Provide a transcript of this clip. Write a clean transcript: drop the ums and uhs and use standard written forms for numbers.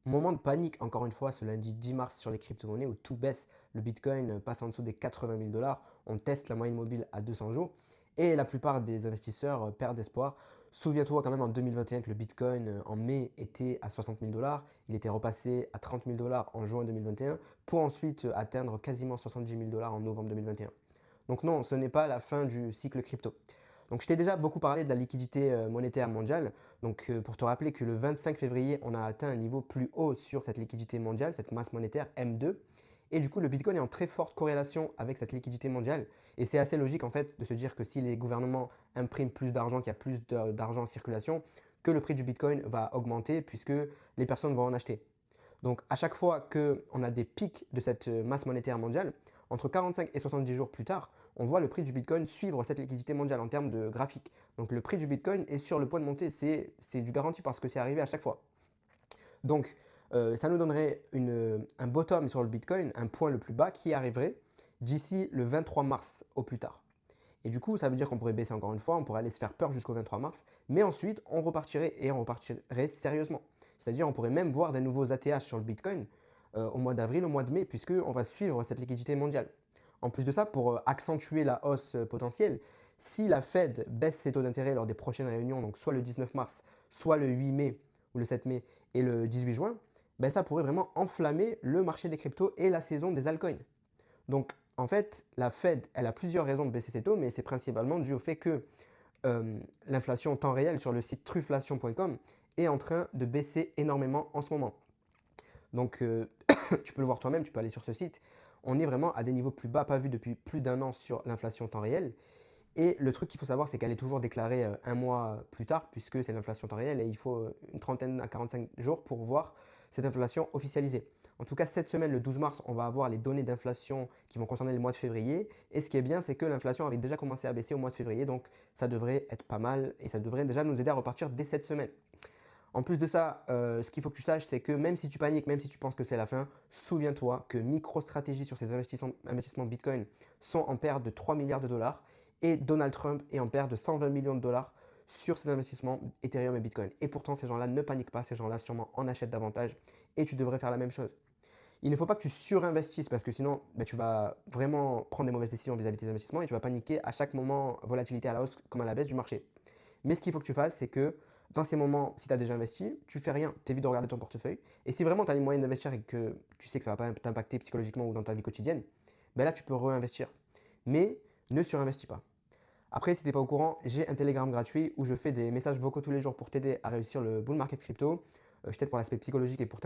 Moment de panique, encore une fois, ce lundi 10 mars sur les crypto-monnaies où tout baisse, le Bitcoin passe en dessous des 80 000 dollars, on teste la moyenne mobile à 200 jours et la plupart des investisseurs perdent espoir. Souviens-toi quand même en 2021 que le Bitcoin en mai était à 60 000 dollars, il était repassé à 30 000 dollars en juin 2021 pour ensuite atteindre quasiment 70 000 dollars en novembre 2021. Donc non, ce n'est pas la fin du cycle crypto. Donc je t'ai déjà beaucoup parlé de la liquidité monétaire mondiale. Donc pour te rappeler que le 25 février, on a atteint un niveau plus haut sur cette liquidité mondiale, cette masse monétaire M2. Et du coup, le Bitcoin est en très forte corrélation avec cette liquidité mondiale. Et c'est assez logique en fait de se dire que si les gouvernements impriment plus d'argent, qu'il y a plus d'argent en circulation, que le prix du Bitcoin va augmenter puisque les personnes vont en acheter. Donc à chaque fois qu'on a des pics de cette masse monétaire mondiale, entre 45 et 70 jours plus tard, on voit le prix du Bitcoin suivre cette liquidité mondiale en termes de graphique. Donc le prix du Bitcoin est sur le point de monter, c'est du garanti parce que c'est arrivé à chaque fois. Donc ça nous donnerait un bottom sur le Bitcoin, un point le plus bas qui arriverait d'ici le 23 mars au plus tard. Et du coup, ça veut dire qu'on pourrait baisser encore une fois, on pourrait aller se faire peur jusqu'au 23 mars, mais ensuite, on repartirait et on repartirait sérieusement. C'est-à-dire, on pourrait même voir des nouveaux ATH sur le Bitcoin au mois d'avril, au mois de mai, puisqu'on va suivre cette liquidité mondiale. En plus de ça, pour accentuer la hausse potentielle, si la Fed baisse ses taux d'intérêt lors des prochaines réunions, donc soit le 19 mars, soit le 8 mai ou le 7 mai et le 18 juin, ben ça pourrait vraiment enflammer le marché des cryptos et la saison des altcoins. Donc, en fait, la Fed, elle a plusieurs raisons de baisser ses taux, mais c'est principalement dû au fait que l'inflation en temps réel sur le site trufflation.com est en train de baisser énormément en ce moment. Donc, tu peux le voir toi-même, tu peux aller sur ce site. On est vraiment à des niveaux plus bas, pas vus depuis plus d'un an sur l'inflation en temps réel. Et le truc qu'il faut savoir, c'est qu'elle est toujours déclarée un mois plus tard, puisque c'est l'inflation en temps réel, et il faut une trentaine à 45 jours pour voir cette inflation officialisée. En tout cas, cette semaine, le 12 mars, on va avoir les données d'inflation qui vont concerner le mois de février. Et ce qui est bien, c'est que l'inflation avait déjà commencé à baisser au mois de février, donc ça devrait être pas mal, et ça devrait déjà nous aider à repartir dès cette semaine. En plus de ça, ce qu'il faut que tu saches, c'est que même si tu paniques, même si tu penses que c'est la fin, souviens-toi que MicroStrategy sur ces investissements Bitcoin sont en perte de 3 milliards de dollars et Donald Trump est en perte de 120 millions de dollars sur ces investissements Ethereum et Bitcoin. Et pourtant, ces gens-là ne paniquent pas, ces gens-là sûrement en achètent davantage et tu devrais faire la même chose. Il ne faut pas que tu surinvestisses parce que sinon, tu vas vraiment prendre des mauvaises décisions vis-à-vis de tes investissements et tu vas paniquer à chaque moment, volatilité à la hausse comme à la baisse du marché. Mais ce qu'il faut que tu fasses, c'est que dans ces moments, si tu as déjà investi, tu fais rien, tu évites de regarder ton portefeuille. Et si vraiment tu as les moyens d'investir et que tu sais que ça ne va pas t'impacter psychologiquement ou dans ta vie quotidienne, ben là tu peux réinvestir. Mais ne surinvestis pas. Après, si tu n'es pas au courant, j'ai un Telegram gratuit où je fais des messages vocaux tous les jours pour t'aider à réussir le bull market crypto. Je t'aide pour l'aspect psychologique et pour